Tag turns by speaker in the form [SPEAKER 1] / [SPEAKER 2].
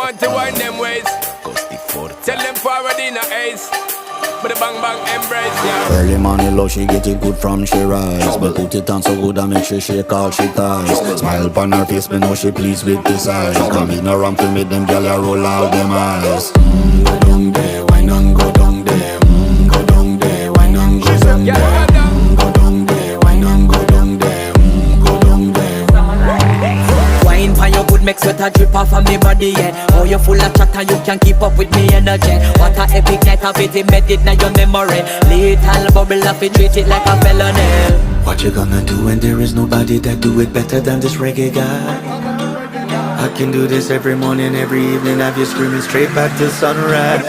[SPEAKER 1] want to wind them ways. Tell them forward in a ace. But the bang bang embrace, yeah.
[SPEAKER 2] Early morning love, she get it good from she rise. But put it on so good I make she shake all she ties. Smile upon her face, me know she pleased with this eyes. Come in around to make them gyal a roll out them eyes. Go down there, wine and go down there. Go down there, wine and go down there. Go down there, wine and go down there. Go down there.
[SPEAKER 3] Wine for your good make sweat a drip off of me body, yeah. Oh, you full of chatter, you can keep up with me energy. What a epic night of it, embedded in your memory. Little bubble of it, treat it like a felony.
[SPEAKER 2] What you gonna do when there is nobody that do it better than this reggae guy? I can do this every morning, every evening, have you screaming straight back to sunrise.